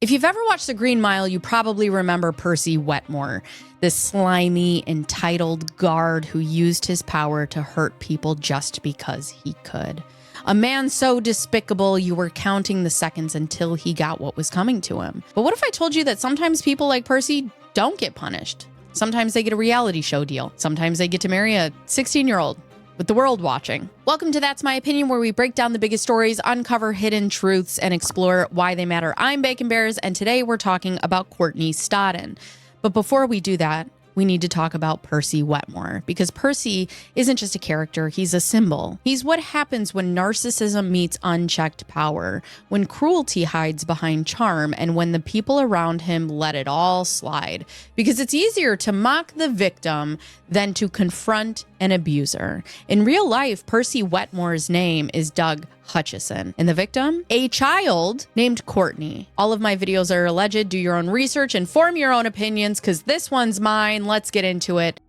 If you've ever watched The Green Mile, you probably remember Percy Wetmore, this slimy, entitled guard who used his power to hurt people just because he could. A man so despicable you were counting the seconds until he got what was coming to him. But what if I told you that sometimes people like Percy don't get punished? Sometimes they get a reality show deal. Sometimes they get to marry a 16-year-old. With the world watching. Welcome to That's My Opinion, where we break down the biggest stories, uncover hidden truths, and explore why they matter. I'm Bacon Bears, and today we're talking about Courtney Stodden. But before we do that, we need to talk about Percy Wetmore, because Percy isn't just a character, he's a symbol. He's what happens when narcissism meets unchecked power, when cruelty hides behind charm, and when the people around him let it all slide. Because it's easier to mock the victim than to confront an abuser. In real life, Percy Wetmore's name is Doug Hutchison, and the victim, a child named Courtney. All of my videos are alleged. Do your own research and form your own opinions, because this one's mine. Let's get into it.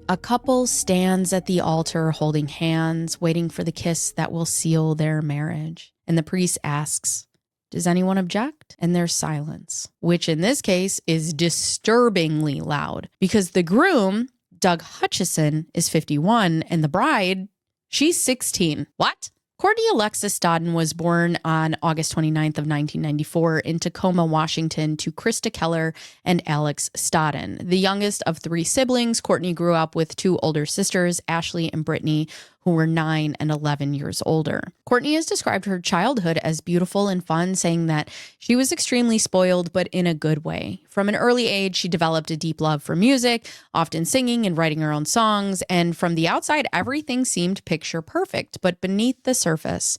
A couple stands at the altar holding hands, waiting for the kiss that will seal their marriage. And the priest asks, "Does anyone object?" And there's silence, which in this case is disturbingly loud, because the groom, Doug Hutchison, is 51, and the bride, she's 16. What? Courtney Alexis Stodden was born on August 29th of 1994 in Tacoma, Washington, to Krista Keller and Alex Stodden. The youngest of three siblings, Courtney grew up with two older sisters, Ashley and Brittany, who were 9 and 11 years older. Courtney has described her childhood as beautiful and fun, saying that she was extremely spoiled, but in a good way. From an early age, she developed a deep love for music, often singing and writing her own songs, and from the outside, everything seemed picture perfect, but beneath the surface,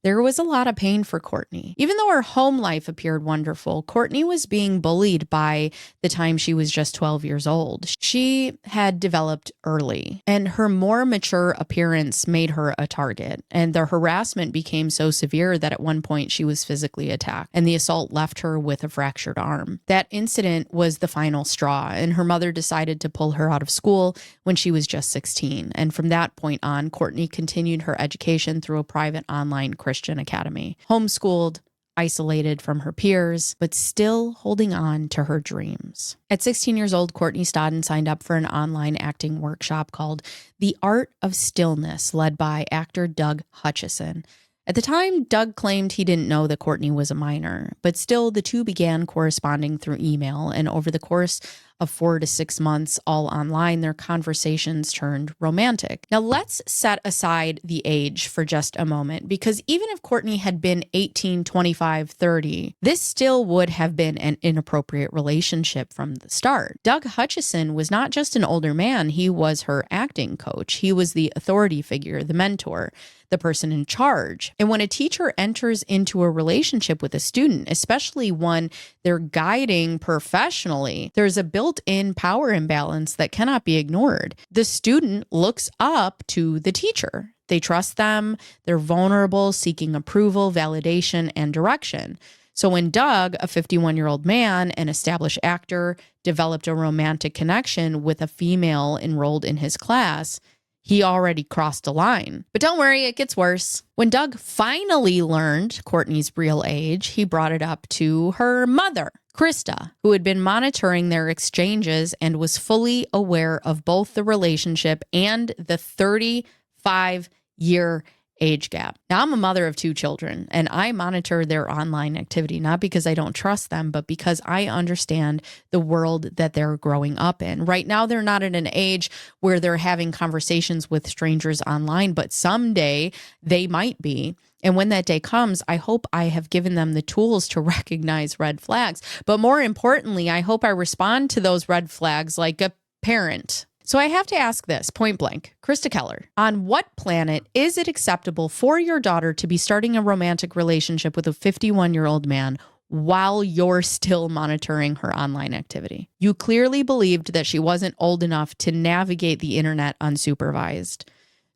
there was a lot of pain for Courtney. Even though her home life appeared wonderful, Courtney was being bullied by the time she was just 12 years old. She had developed early, and her more mature appearance made her a target. And the harassment became so severe that at one point she was physically attacked, and the assault left her with a fractured arm. That incident was the final straw, and her mother decided to pull her out of school when she was just 16. And from that point on, Courtney continued her education through a private online Christian academy, homeschooled, isolated from her peers, but still holding on to her dreams. At 16 years old, Courtney Stodden signed up for an online acting workshop called The Art of Stillness, led by actor Doug Hutchison. At the time, Doug claimed he didn't know that Courtney was a minor, but still the two began corresponding through email, and over the course of 4 to 6 months, all online, their conversations turned romantic. Now let's set aside the age for just a moment, because even if Courtney had been 18, 25, 30, this still would have been an inappropriate relationship from the start. Doug Hutchison was not just an older man, he was her acting coach. He was the authority figure, the mentor, the person in charge. And when a teacher enters into a relationship with a student, especially one they're guiding professionally, there's a built-in power imbalance that cannot be ignored. The student looks up to the teacher. They trust them, they're vulnerable, seeking approval, validation, and direction. So when Doug, a 51-year-old man, an established actor, developed a romantic connection with a female enrolled in his class, he already crossed a line. But don't worry, it gets worse. When Doug finally learned Courtney's real age, he brought it up to her mother, Krista, who had been monitoring their exchanges and was fully aware of both the relationship and the 35-year age gap. Now, I'm a mother of 2 children, and I monitor their online activity, not because I don't trust them, but because I understand the world that they're growing up in. Right now, they're not at an age where they're having conversations with strangers online, but someday they might be. And when that day comes, I hope I have given them the tools to recognize red flags. But more importantly, I hope I respond to those red flags like a parent. So I have to ask this, point blank, Krista Keller, on what planet is it acceptable for your daughter to be starting a romantic relationship with a 51-year-old man while you're still monitoring her online activity? You clearly believed that she wasn't old enough to navigate the internet unsupervised.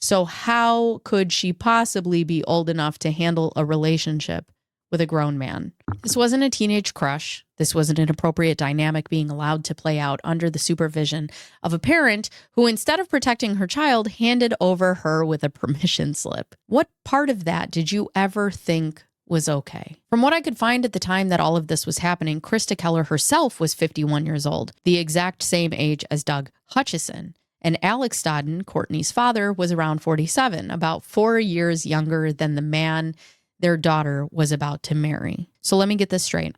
So how could she possibly be old enough to handle a relationship with a grown man. This wasn't a teenage crush. This wasn't an appropriate dynamic being allowed to play out under the supervision of a parent who, instead of protecting her child, handed over her with a permission slip. What part of that did you ever think was okay? From what I could find at the time that all of this was happening, Krista Keller herself was 51 years old, the exact same age as Doug Hutchison. And Alex Stodden, Courtney's father, was around 47, about 4 years younger than the man their daughter was about to marry. So let me get this straight.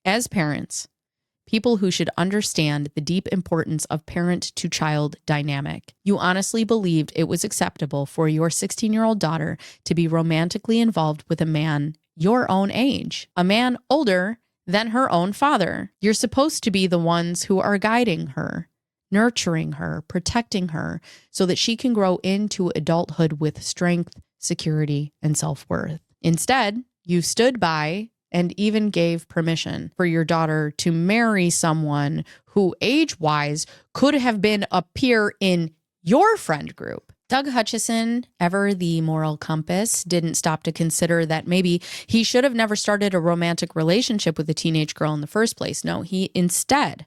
As parents, people who should understand the deep importance of parent-to-child dynamic, you honestly believed it was acceptable for your 16-year-old daughter to be romantically involved with a man your own age, a man older than her own father. You're supposed to be the ones who are guiding her, nurturing her, protecting her, so that she can grow into adulthood with strength, security, and self-worth. Instead, you stood by and even gave permission for your daughter to marry someone who, age-wise, could have been a peer in your friend group. Doug Hutchison, ever the moral compass, didn't stop to consider that maybe he should have never started a romantic relationship with a teenage girl in the first place. No, he said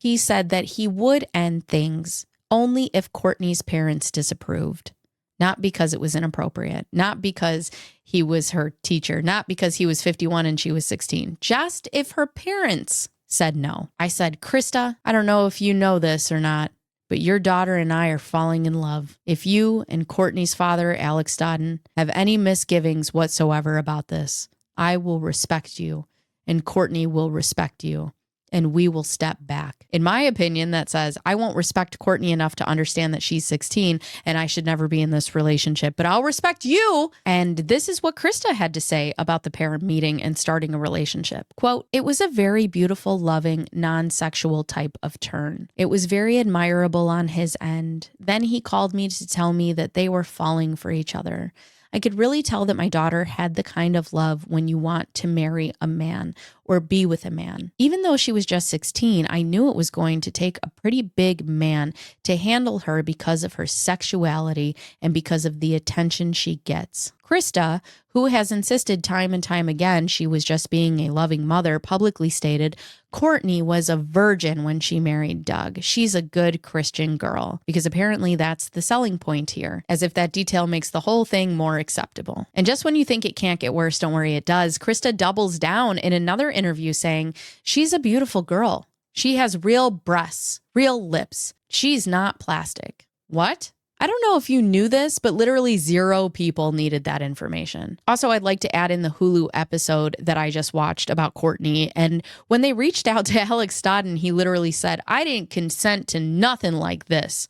that he would end things only if Courtney's parents disapproved. Not because it was inappropriate, not because he was her teacher, not because he was 51 and she was 16, just if her parents said no. I said, Krista, I don't know if you know this or not, but your daughter and I are falling in love. If you and Courtney's father, Alex Stodden, have any misgivings whatsoever about this, I will respect you and Courtney will respect you. And we will step back. In my opinion, that says, I won't respect Courtney enough to understand that she's 16 and I should never be in this relationship, but I'll respect you. And this is what Krista had to say about the pair meeting and starting a relationship. Quote, it was a very beautiful, loving, non-sexual type of turn. It was very admirable on his end. Then he called me to tell me that they were falling for each other. I could really tell that my daughter had the kind of love when you want to marry a man or be with a man. Even though she was just 16, I knew it was going to take a pretty big man to handle her because of her sexuality and because of the attention she gets. Krista, who has insisted time and time again she was just being a loving mother, publicly stated, Courtney was a virgin when she married Doug. She's a good Christian girl, because apparently that's the selling point here, as if that detail makes the whole thing more acceptable. And just when you think it can't get worse, don't worry, it does. Krista doubles down in another interview saying, she's a beautiful girl. She has real breasts, real lips. She's not plastic. What? I don't know if you knew this, but literally 0 people needed that information. Also, I'd like to add in the Hulu episode that I just watched about Courtney. And when they reached out to Alex Stodden, he literally said, I didn't consent to nothing like this.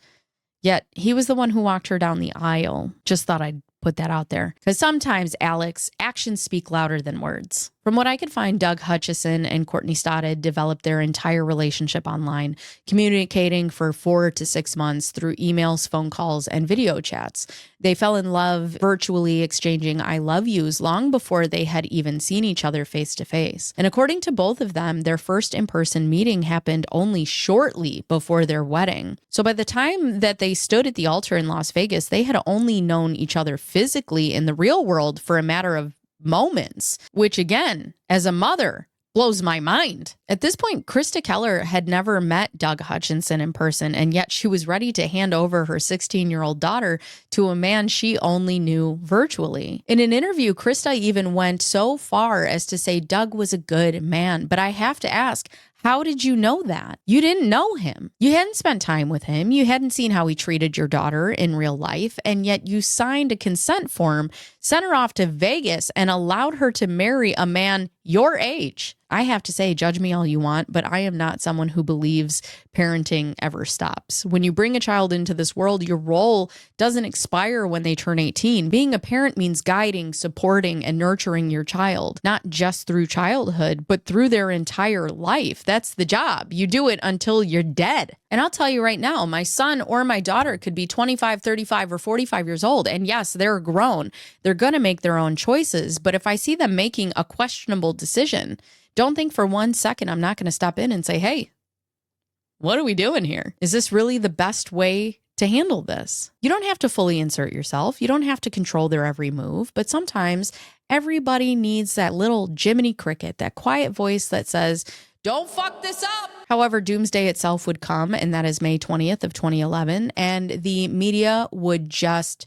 Yet he was the one who walked her down the aisle. Just thought I'd put that out there. Because sometimes, Alex, actions speak louder than words. From what I could find, Doug Hutchison and Courtney Stodden developed their entire relationship online, communicating for 4 to 6 months through emails, phone calls, and video chats. They fell in love virtually exchanging I love yous long before they had even seen each other face to face. And according to both of them, their first in-person meeting happened only shortly before their wedding. So by the time that they stood at the altar in Las Vegas, they had only known each other physically in the real world for a matter of moments, which again, as a mother, blows my mind. At this point, Krista Keller had never met Doug Hutchison in person, and yet she was ready to hand over her 16-year-old daughter to a man she only knew virtually. In an interview, Krista even went so far as to say Doug was a good man. But I have to ask, how did you know that? You didn't know him. You hadn't spent time with him. You hadn't seen how he treated your daughter in real life. And yet you signed a consent form, sent her off to Vegas, and allowed her to marry a man your age. I have to say, judge me all you want, but I am not someone who believes parenting ever stops. When you bring a child into this world, your role doesn't expire when they turn 18. Being a parent means guiding, supporting, and nurturing your child, not just through childhood, but through their entire life. That's the job. You do it until you're dead. And I'll tell you right now, my son or my daughter could be 25, 35, or 45 years old. And yes, they're grown. They're going to make their own choices. But if I see them making a questionable decision, don't think for 1 second I'm not going to stop in and say, hey, what are we doing here? Is this really the best way to handle this? You don't have to fully insert yourself. You don't have to control their every move. But sometimes Everybody needs that little Jiminy Cricket, that quiet voice that says, "Don't fuck this up." However, doomsday itself would come, and that is May 20th of 2011, and the media would just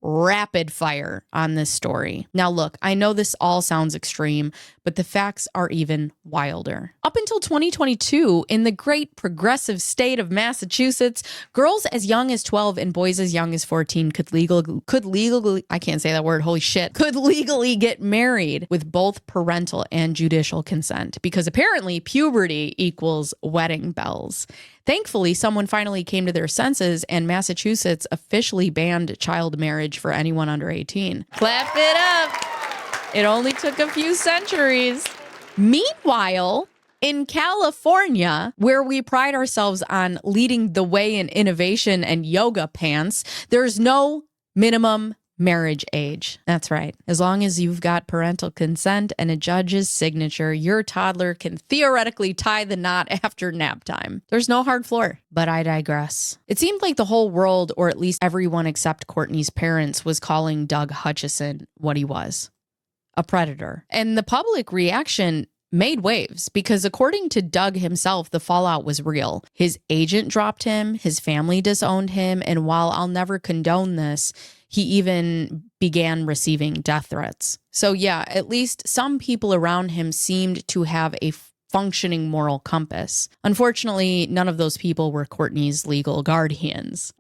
rapid fire on this story. Now, look, I know this all sounds extreme, but the facts are even wilder. Up until 2022, in the great progressive state of Massachusetts, girls as young as 12 and boys as young as 14 could legally, I can't say that word, holy shit, could legally get married with both parental and judicial consent, because apparently puberty equals wedding bells. Thankfully, someone finally came to their senses, and Massachusetts officially banned child marriage for anyone under 18. Clap it up. It only took a few centuries. Meanwhile, in California, where we pride ourselves on leading the way in innovation and yoga pants, there's no minimum marriage age. That's right. As long as you've got parental consent and a judge's signature, your toddler can theoretically tie the knot after nap time. There's no hard floor. But I digress. It seemed like the whole world, or at least everyone except Kourtney's parents, was calling Doug Hutchison what he was: a predator. And the public reaction made waves because, according to Doug himself, the fallout was real. His agent dropped him, his family disowned him, and while I'll never condone this, he even began receiving death threats. So yeah, at least some people around him seemed to have a functioning moral compass. Unfortunately, none of those people were Kourtney's legal guardians.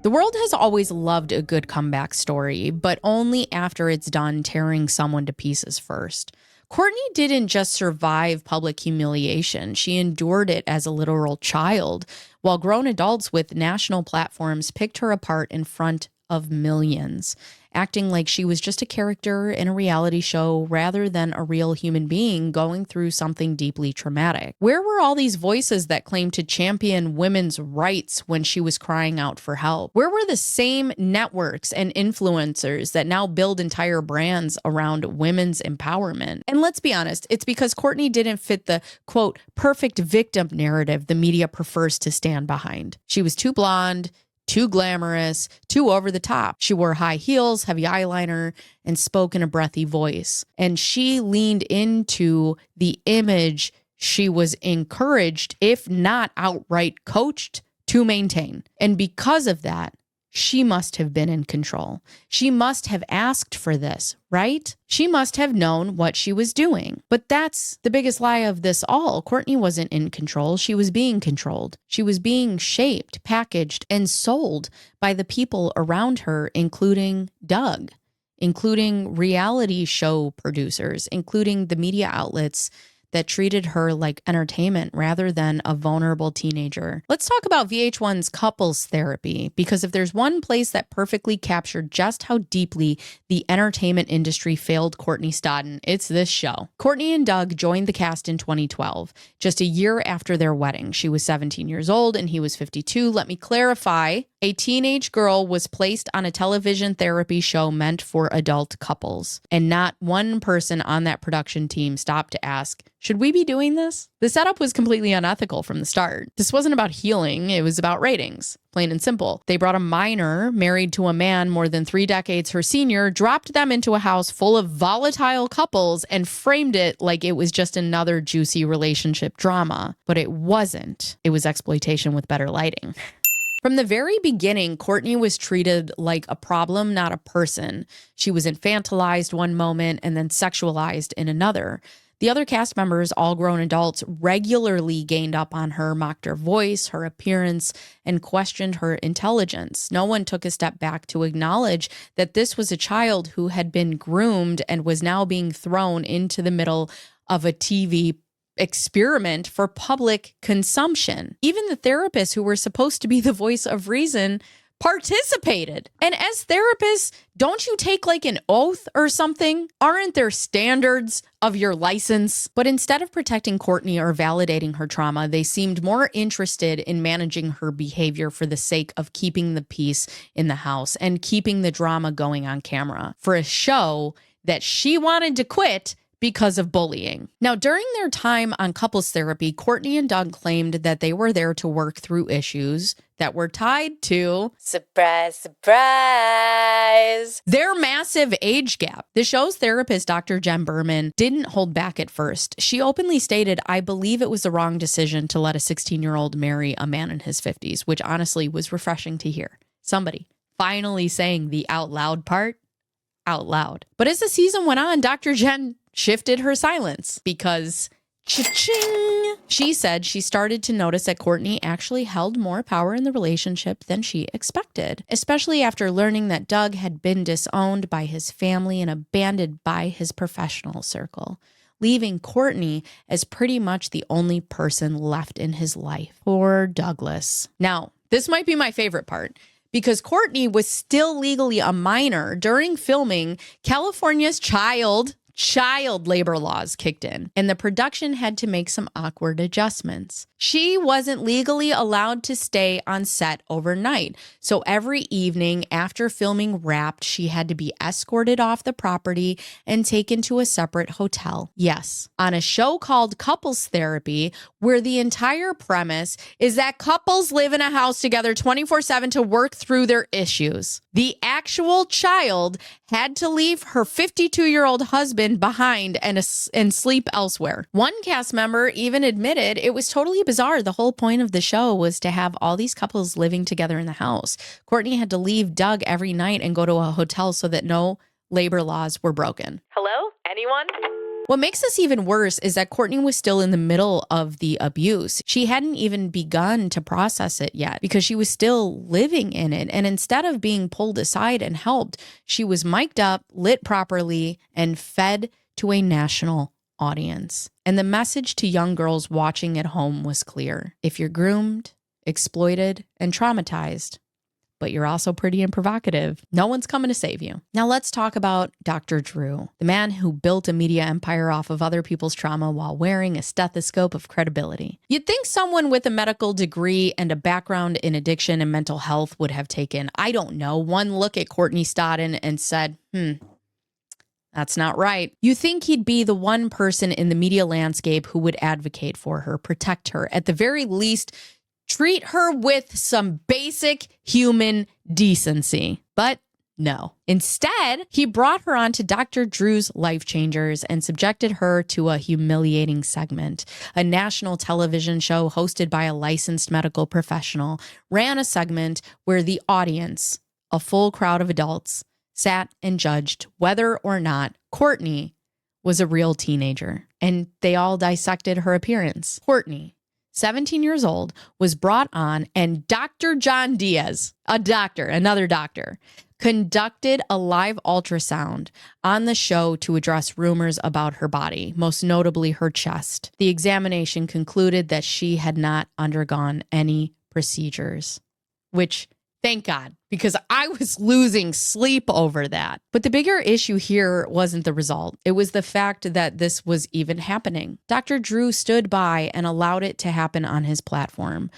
The world has always loved a good comeback story, but only after it's done tearing someone to pieces first. Kourtney didn't just survive public humiliation, she endured it as a literal child, while grown adults with national platforms picked her apart in front of millions, acting like she was just a character in a reality show rather than a real human being going through something deeply traumatic. Where were all these voices that claimed to champion women's rights when she was crying out for help? Where were the same networks and influencers that now build entire brands around women's empowerment? And let's be honest, it's because Kourtney didn't fit the, quote, perfect victim narrative the media prefers to stand behind. She was too blonde, too glamorous, too over the top. She wore high heels, heavy eyeliner, and spoke in a breathy voice. And she leaned into the image she was encouraged, if not outright coached, to maintain. And because of that, she must have been in control. She must have asked for this, right? She must have known what she was doing. But that's the biggest lie of this all. Kourtney wasn't in control. She was being controlled. She was being shaped, packaged, and sold by the people around her, including Doug, including reality show producers, including the media outlets that treated her like entertainment rather than a vulnerable teenager. Let's talk about VH1's Couples Therapy, because if there's one place that perfectly captured just how deeply the entertainment industry failed Kourtney Stodden, it's this show. Kourtney and Doug joined the cast in 2012, just a year after their wedding. She was 17 years old and he was 52. Let me clarify. A teenage girl was placed on a television therapy show meant for adult couples, and not one person on that production team stopped to ask, should we be doing this? The setup was completely unethical from the start. This wasn't about healing, it was about ratings. Plain and simple. They brought a minor married to a man more than 3 decades her senior, dropped them into a house full of volatile couples, and framed it like it was just another juicy relationship drama. But it wasn't. It was exploitation with better lighting. From the very beginning, Kourtney was treated like a problem, not a person. She was infantilized one moment and then sexualized in another. The other cast members, all grown adults, regularly gained up on her, mocked her voice, her appearance, and questioned her intelligence. No one took a step back to acknowledge that this was a child who had been groomed and was now being thrown into the middle of a TV experiment for public consumption. Even the therapists who were supposed to be the voice of reason participated. And as therapists, don't you take like an oath or something? Aren't there standards of your license? But instead of protecting Kourtney or validating her trauma, they seemed more interested in managing her behavior for the sake of keeping the peace in the house and keeping the drama going on camera for a show that she wanted to quit because of bullying. Now, during their time on Couples Therapy, Kourtney and Doug claimed that they were there to work through issues, that were tied to, surprise, surprise, their massive age gap. The show's therapist, Dr. Jen Berman, didn't hold back at first. She openly stated, "I believe it was the wrong decision to let a 16-year-old marry a man in his 50s, which honestly was refreshing to hear. Somebody finally saying the out loud part out loud. But as the season went on, Dr. Jen shifted her silence because cha-ching, she said she started to notice that Courtney actually held more power in the relationship than she expected, especially after learning that Doug had been disowned by his family and abandoned by his professional circle, leaving Courtney as pretty much the only person left in his life. Poor Douglas. Now, this might be my favorite part. Because Courtney was still legally a minor during filming, California's child labor laws kicked in, and the production had to make some awkward adjustments. She wasn't legally allowed to stay on set overnight, so every evening after filming wrapped, she had to be escorted off the property and taken to a separate hotel. Yes, on a show called Couples Therapy, where the entire premise is that couples live in a house together 24/7 to work through their issues. The actual child had to leave her 52-year-old husband behind and sleep elsewhere. One cast member even admitted it was totally bizarre. The whole point of the show was to have all these couples living together in the house. Courtney had to leave Doug every night and go to a hotel so that no labor laws were broken. Hello? Anyone? What makes this even worse is that Courtney was still in the middle of the abuse. She hadn't even begun to process it yet because she was still living in it. And instead of being pulled aside and helped, she was mic'd up, lit properly, and fed to a national audience. And the message to young girls watching at home was clear. If you're groomed, exploited, and traumatized, but you're also pretty and provocative, no one's coming to save you. Now let's talk about Dr. Drew, the man who built a media empire off of other people's trauma while wearing a stethoscope of credibility. You'd think someone with a medical degree and a background in addiction and mental health would have taken, I don't know, one look at Courtney Stodden and said, that's not right. You think he'd be the one person in the media landscape who would advocate for her, protect her, at the very least, treat her with some basic human decency. But no. Instead, he brought her onto Dr. Drew's Life Changers and subjected her to a humiliating segment. A national television show hosted by a licensed medical professional ran a segment where the audience, a full crowd of adults, sat and judged whether or not Courtney was a real teenager. And they all dissected her appearance. Courtney, 17 years old, was brought on, and Dr. John Diaz, another doctor, conducted a live ultrasound on the show to address rumors about her body, most notably her chest. The examination concluded that she had not undergone any procedures, which, thank God, because I was losing sleep over that. But the bigger issue here wasn't the result. It was the fact that this was even happening. Dr. Drew stood by and allowed it to happen on his platform,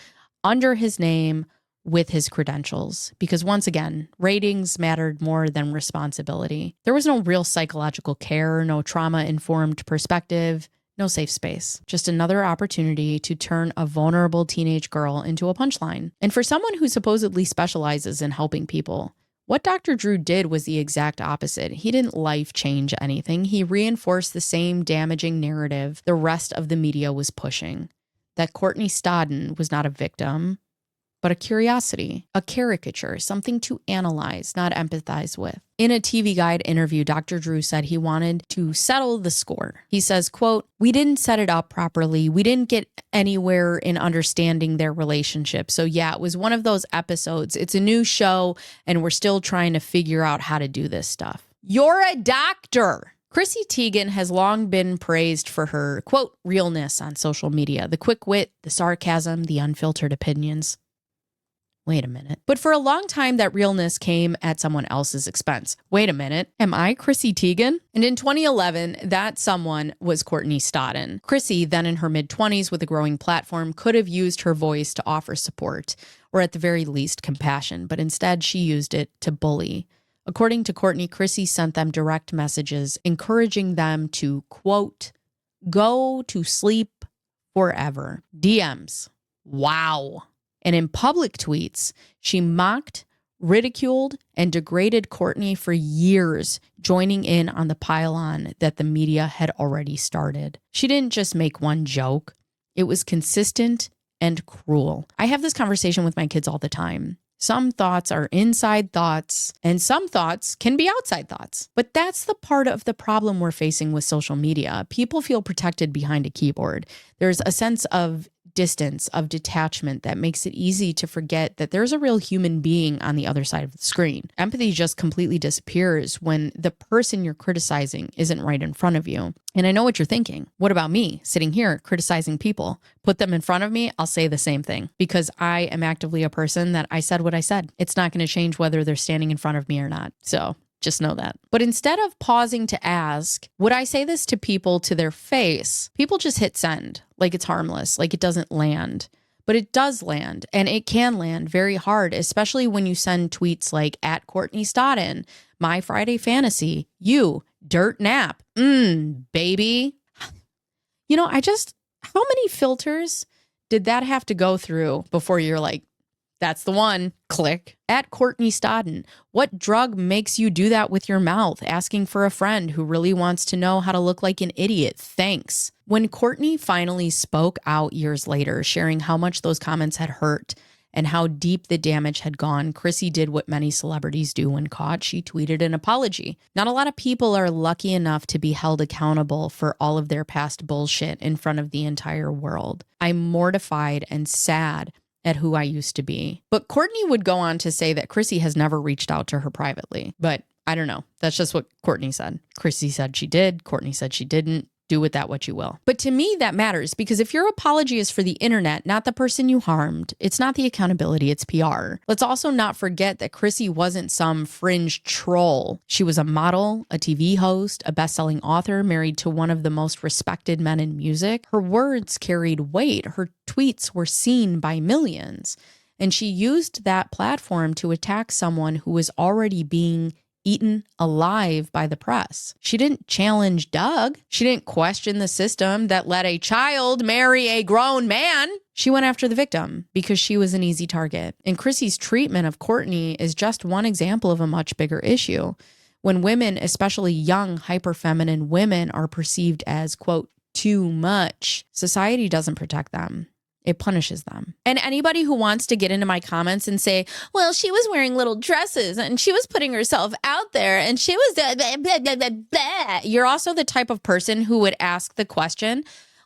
under his name, with his credentials. Because once again, ratings mattered more than responsibility. There was no real psychological care, no trauma-informed perspective, no safe space. Just another opportunity to turn a vulnerable teenage girl into a punchline. And for someone who supposedly specializes in helping people, what Dr. Drew did was the exact opposite. He didn't life change anything. He reinforced the same damaging narrative the rest of the media was pushing. That Courtney Stodden was not a victim, but a curiosity, a caricature, something to analyze, not empathize with. In a TV Guide interview, Dr. Drew said he wanted to settle the score. He says, quote, "We didn't set it up properly. We didn't get anywhere in understanding their relationship. So yeah, it was one of those episodes. It's a new show and we're still trying to figure out how to do this stuff." You're a doctor. Chrissy Teigen has long been praised for her, quote, realness on social media, the quick wit, the sarcasm, the unfiltered opinions. Wait a minute. But for a long time, that realness came at someone else's expense. Wait a minute. Am I Chrissy Teigen? And in 2011, that someone was Courtney Stodden. Chrissy, then in her mid-20s with a growing platform, could have used her voice to offer support, or at the very least compassion, but instead she used it to bully. According to Courtney, Chrissy sent them direct messages encouraging them to, quote, go to sleep forever. DMs. Wow. And in public tweets, she mocked, ridiculed, and degraded Kourtney for years, joining in on the pile-on that the media had already started. She didn't just make one joke. It was consistent and cruel. I have this conversation with my kids all the time. Some thoughts are inside thoughts, and some thoughts can be outside thoughts. But that's the part of the problem we're facing with social media. People feel protected behind a keyboard. There's a sense of distance, of detachment that makes it easy to forget that there's a real human being on the other side of the screen. Empathy just completely disappears when the person you're criticizing isn't right in front of you. And I know what you're thinking. What about me sitting here criticizing people? Put them in front of me, I'll say the same thing because I am actively a person that I said what I said. It's not going to change whether they're standing in front of me or not. So just know that. But instead of pausing to ask, would I say this to people to their face? People just hit send like it's harmless, like it doesn't land. But it does land, and it can land very hard, especially when you send tweets like at Courtney Stodden, my Friday fantasy, you, dirt nap, baby. You know, how many filters did that have to go through before you're like, that's the one, click. At Courtney Stodden, what drug makes you do that with your mouth, asking for a friend who really wants to know how to look like an idiot? Thanks. When Courtney finally spoke out years later, sharing how much those comments had hurt and how deep the damage had gone, Chrissy did what many celebrities do when caught. She tweeted an apology. Not a lot of people are lucky enough to be held accountable for all of their past bullshit in front of the entire world. I'm mortified and sad at who I used to be. But Courtney would go on to say that Chrissy has never reached out to her privately. But I don't know. That's just what Courtney said. Chrissy said she did. Courtney said she didn't. Do with that what you will. But to me, that matters because if your apology is for the internet, not the person you harmed, it's not the accountability, it's PR. Let's also not forget that Chrissy wasn't some fringe troll. She was a model, a TV host, a best-selling author, married to one of the most respected men in music. Her words carried weight. Her tweets were seen by millions. And she used that platform to attack someone who was already being eaten alive by the press. She didn't challenge Doug. She didn't question the system that let a child marry a grown man. She went after the victim because she was an easy target. And Chrissy's treatment of Courtney is just one example of a much bigger issue. When women, especially young, hyper-feminine women, are perceived as, quote, too much, society doesn't protect them. It punishes them. And anybody who wants to get into my comments and say, well, she was wearing little dresses and she was putting herself out there and she was blah, blah, blah, blah, blah. You're also the type of person who would ask the question,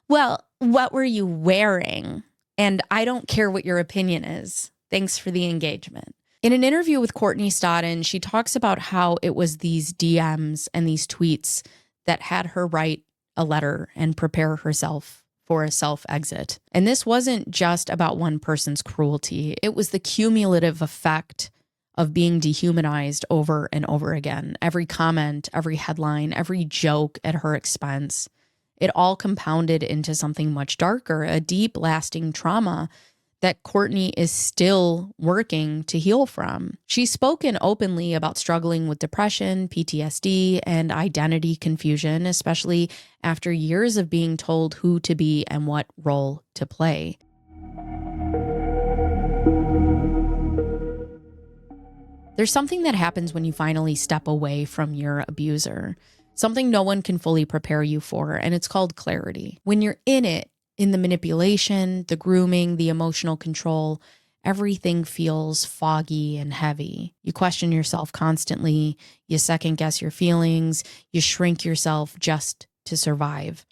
well, what were you wearing? And I don't care what your opinion is. Thanks for the engagement. In an interview with Courtney Stodden, she talks about how it was these DMs and these tweets that had her write a letter and prepare herself for a self-exit. And this wasn't just about one person's cruelty. It was the cumulative effect of being dehumanized over and over again. Every comment, every headline, every joke at her expense, it all compounded into something much darker, a deep, lasting trauma that Courtney is still working to heal from. She's spoken openly about struggling with depression, PTSD, and identity confusion, especially after years of being told who to be and what role to play. There's something that happens when you finally step away from your abuser, something no one can fully prepare you for, and it's called clarity. When you're in it, in the manipulation, the grooming, the emotional control, everything feels foggy and heavy. You question yourself constantly. You second guess your feelings. You shrink yourself just to survive.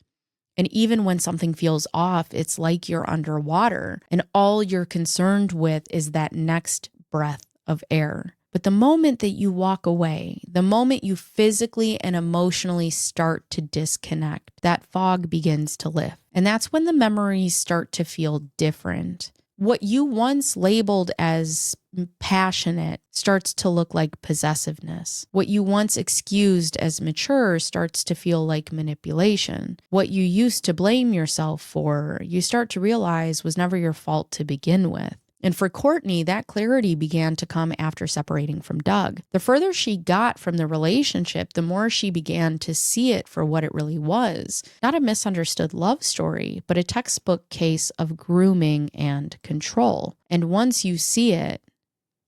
And even when something feels off, it's like you're underwater and all you're concerned with is that next breath of air. But the moment that you walk away, the moment you physically and emotionally start to disconnect, that fog begins to lift. And that's when the memories start to feel different. What you once labeled as passionate starts to look like possessiveness. What you once excused as mature starts to feel like manipulation. What you used to blame yourself for, you start to realize was never your fault to begin with. And for Courtney, that clarity began to come after separating from Doug. The further she got from the relationship, the more she began to see it for what it really was. Not a misunderstood love story, but a textbook case of grooming and control. And once you see it,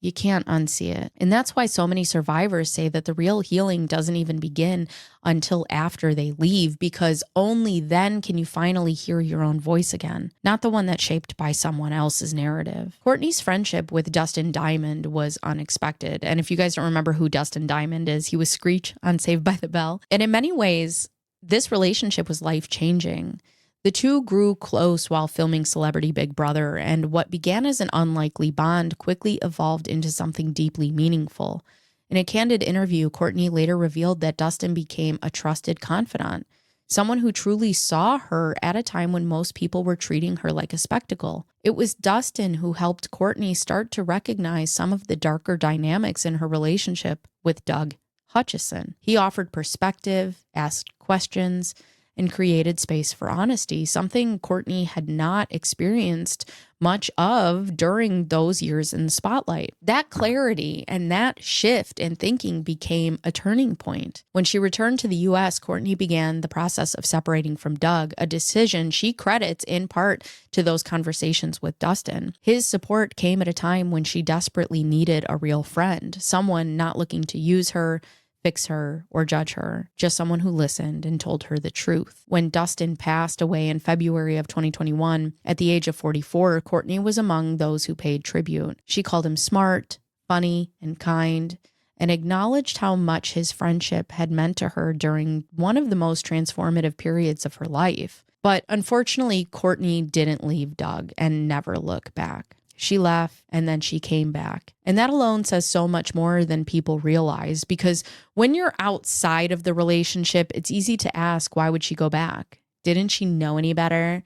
you can't unsee it. And that's why so many survivors say that the real healing doesn't even begin until after they leave, because only then can you finally hear your own voice again, not the one that's shaped by someone else's narrative. Courtney's friendship with Dustin Diamond was unexpected. And if you guys don't remember who Dustin Diamond is, he was Screech on Saved by the Bell. And in many ways, this relationship was life-changing. The two grew close while filming Celebrity Big Brother, and what began as an unlikely bond quickly evolved into something deeply meaningful. In a candid interview, Courtney later revealed that Dustin became a trusted confidant, someone who truly saw her at a time when most people were treating her like a spectacle. It was Dustin who helped Courtney start to recognize some of the darker dynamics in her relationship with Doug Hutchison. He offered perspective, asked questions, and created space for honesty, something Courtney had not experienced much of during those years in the spotlight. That clarity and that shift in thinking became a turning point. When she returned to the U.S., Courtney began the process of separating from Doug, a decision she credits in part to those conversations with Dustin. His support came at a time when she desperately needed a real friend, someone not looking to use her, fix her, or judge her, just someone who listened and told her the truth. When Dustin passed away in February of 2021, at the age of 44, Courtney was among those who paid tribute. She called him smart, funny, and kind, and acknowledged how much his friendship had meant to her during one of the most transformative periods of her life. But unfortunately, Courtney didn't leave Doug and never look back. She left and then she came back. And that alone says so much more than people realize, because when you're outside of the relationship, it's easy to ask, why would she go back? Didn't she know any better?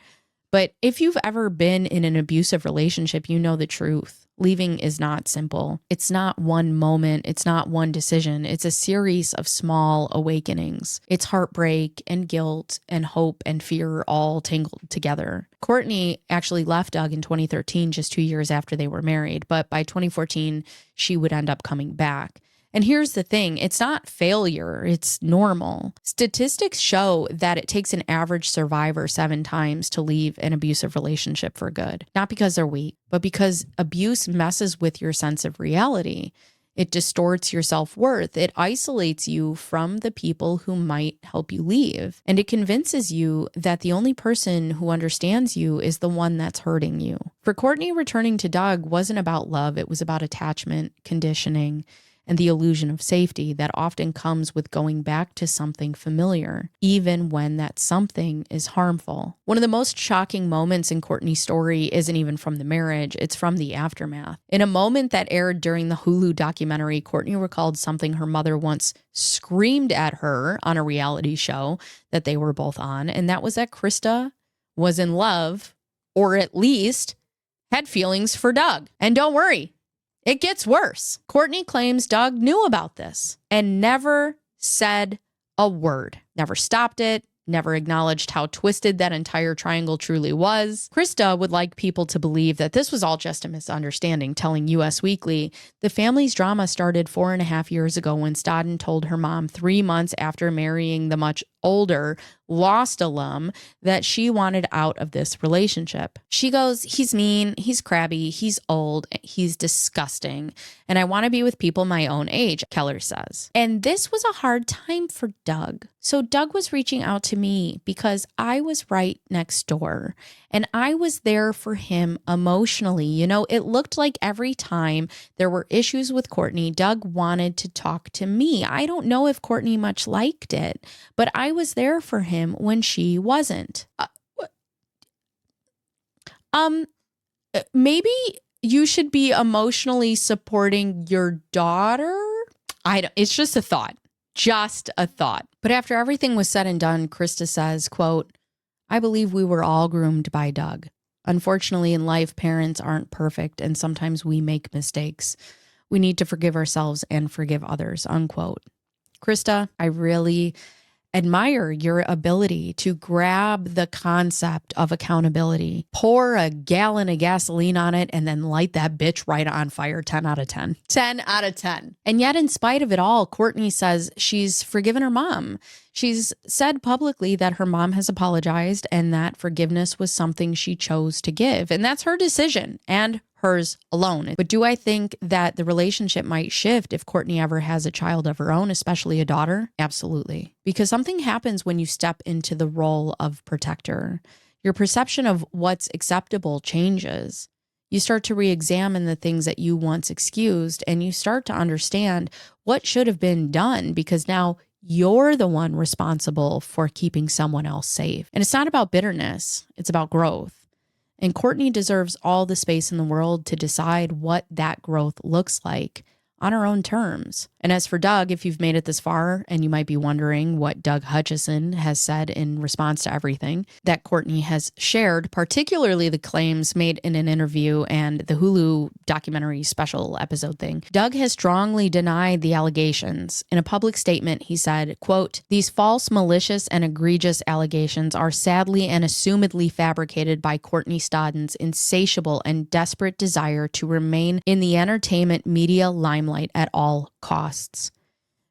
But if you've ever been in an abusive relationship, you know the truth. Leaving is not simple. It's not one moment. It's not one decision. It's a series of small awakenings. It's heartbreak and guilt and hope and fear all tangled together. Courtney actually left Doug in 2013, just 2 years after they were married. But by 2014, she would end up coming back. And here's the thing, it's not failure, it's normal. Statistics show that it takes an average survivor 7 times to leave an abusive relationship for good. Not because they're weak, but because abuse messes with your sense of reality. It distorts your self-worth. It isolates you from the people who might help you leave. And it convinces you that the only person who understands you is the one that's hurting you. For Courtney, returning to Doug wasn't about love, it was about attachment, conditioning, and the illusion of safety that often comes with going back to something familiar, even when that something is harmful. One of the most shocking moments in Courtney's story isn't even from the marriage, it's from the aftermath. In a moment that aired during the Hulu documentary, Courtney recalled something her mother once screamed at her on a reality show that they were both on, and that was that Krista was in love, or at least had feelings for Doug. And don't worry, it gets worse. Courtney claims Doug knew about this and never said a word, never stopped it, never acknowledged how twisted that entire triangle truly was. Krista would like people to believe that this was all just a misunderstanding, telling Us Weekly, the family's drama started 4.5 years ago when Stodden told her mom 3 months after marrying the much older Lost alum that she wanted out of this relationship. She goes, he's mean, he's crabby, he's old, he's disgusting, and I want to be with people my own age, Keller says. And this was a hard time for Doug. So Doug was reaching out to me because I was right next door and I was there for him emotionally. You know, it looked like every time there were issues with Courtney, Doug wanted to talk to me. I don't know if Courtney much liked it, but I was there for him when she wasn't. Maybe you should be emotionally supporting your daughter. It's just a thought. Just a thought. But after everything was said and done, Krista says, quote, I believe we were all groomed by Doug. Unfortunately, in life, parents aren't perfect, and sometimes we make mistakes. We need to forgive ourselves and forgive others, unquote. Krista, I really admire your ability to grab the concept of accountability, pour a gallon of gasoline on it, and then light that bitch right on fire. 10 out of 10. 10 out of 10. And yet, in spite of it all, Kourtney says she's forgiven her mom. She's said publicly that her mom has apologized and that forgiveness was something she chose to give. And that's her decision and hers alone. But do I think that the relationship might shift if Kourtney ever has a child of her own, especially a daughter? Absolutely. Because something happens when you step into the role of protector. Your perception of what's acceptable changes. You start to re-examine the things that you once excused, and you start to understand what should have been done, because now you're the one responsible for keeping someone else safe. And it's not about bitterness, it's about growth. And Kourtney deserves all the space in the world to decide what that growth looks like on her own terms. And as for Doug, if you've made it this far and you might be wondering what Doug Hutchison has said in response to everything that Kourtney has shared, particularly the claims made in an interview and the Hulu documentary special episode thing, Doug has strongly denied the allegations. In a public statement, he said, quote, "These false, malicious, and egregious allegations are sadly and assumedly fabricated by Kourtney Stodden's insatiable and desperate desire to remain in the entertainment media limelight at all costs.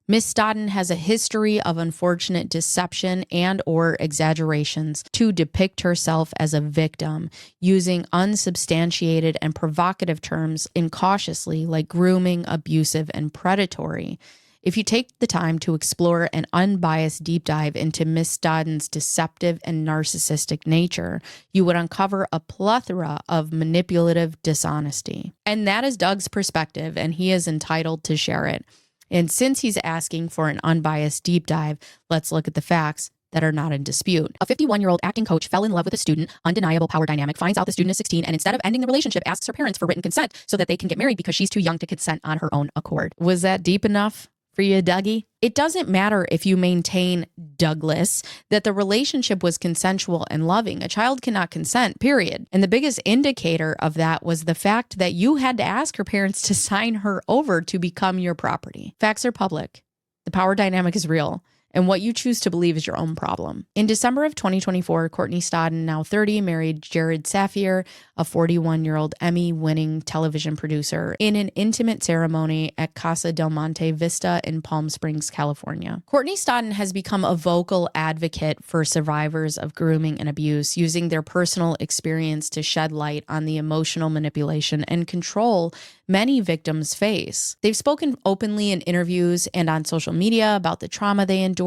Miss Stodden has a history of unfortunate deception and or exaggerations to depict herself as a victim, using unsubstantiated and provocative terms incautiously like grooming, abusive, and predatory. If you take the time to explore an unbiased deep dive into Miss Stodden's deceptive and narcissistic nature, you would uncover a plethora of manipulative dishonesty." And that is Doug's perspective, and he is entitled to share it. And since he's asking for an unbiased deep dive, let's look at the facts that are not in dispute. A 51-year-old acting coach fell in love with a student, undeniable power dynamic, finds out the student is 16, and instead of ending the relationship, asks her parents for written consent so that they can get married because she's too young to consent on her own accord. Was that deep enough for you, Dougie? It doesn't matter if you maintain, Douglas, that the relationship was consensual and loving. A child cannot consent, period. And the biggest indicator of that was the fact that you had to ask her parents to sign her over to become your property. Facts are public. The power dynamic is real. And what you choose to believe is your own problem. In December of 2024, Kourtney Stodden, now 30, married Jared Safier, a 41-year-old Emmy-winning television producer, in an intimate ceremony at Casa del Monte Vista in Palm Springs, California. Kourtney Stodden has become a vocal advocate for survivors of grooming and abuse, using their personal experience to shed light on the emotional manipulation and control many victims face. They've spoken openly in interviews and on social media about the trauma they endured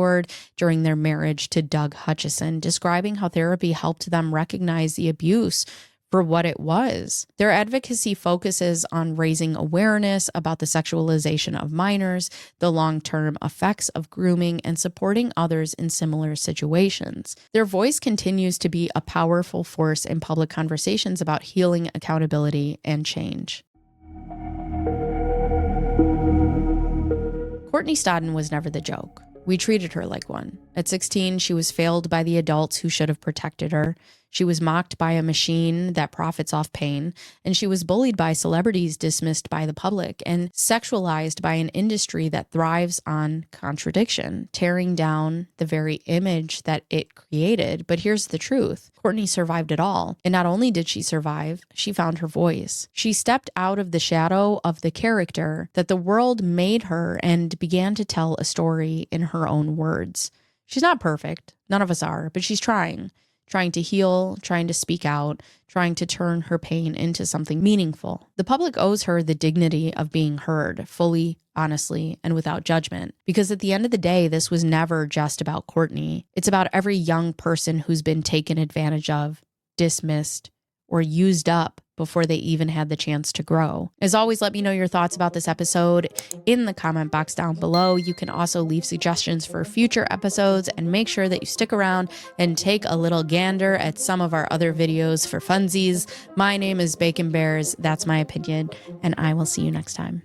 during their marriage to Doug Hutchison, describing how therapy helped them recognize the abuse for what it was. Their advocacy focuses on raising awareness about the sexualization of minors, the long-term effects of grooming, and supporting others in similar situations. Their voice continues to be a powerful force in public conversations about healing, accountability, and change. Kourtney Stodden was never the joke. We treated her like one. At 16, she was failed by the adults who should have protected her. She was mocked by a machine that profits off pain, and she was bullied by celebrities dismissed by the public and sexualized by an industry that thrives on contradiction, tearing down the very image that it created. But here's the truth. Kourtney survived it all. And not only did she survive, she found her voice. She stepped out of the shadow of the character that the world made her and began to tell a story in her own words. She's not perfect. None of us are, but she's trying to heal, trying to speak out, trying to turn her pain into something meaningful. The public owes her the dignity of being heard fully, honestly, and without judgment. Because at the end of the day, this was never just about Kourtney. It's about every young person who's been taken advantage of, dismissed, or used up before they even had the chance to grow. As always, let me know your thoughts about this episode in the comment box down below. You can also leave suggestions for future episodes, and make sure that you stick around and take a little gander at some of our other videos for funsies. My name is Bacon Bears. That's my opinion, and I will see you next time.